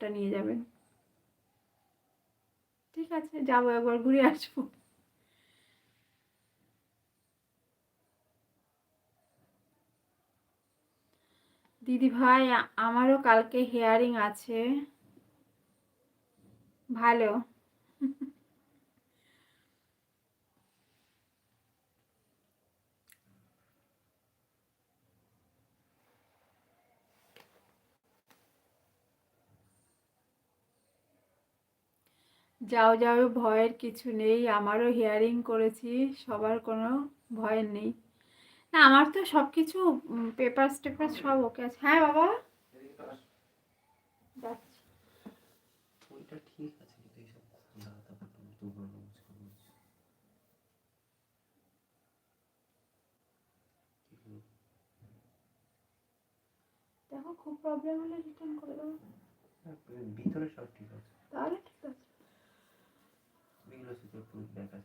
আমারটা নিয়ে যাবেন। ঠিক আছে, যাবো, একবার ঘুরে আসবো। দিদি ভাই, আমারও কালকে হেয়ারিং আছে। ভালো। যাও যাও, ভয়ের কিছু নেই, আমারও হিয়ারিং করেছি, সবার কোনো ভয় নেই। না, আমার তো সব কিছু পেপার টেপার সব ওকে আছে। হ্যাঁ বাবা, যাচ্ছি। ওইটা ঠিক আছে, কিন্তু এইসব খোলা তারপর দুবার নমস্কার করছি। দেখো, খুব প্রবলেম হলে রিটার্ন করে দেবো। ভিতরে সব ঠিক আছে, তাহলে ঠিক আছে। এগুলো শুধু একটু দেখা যায়।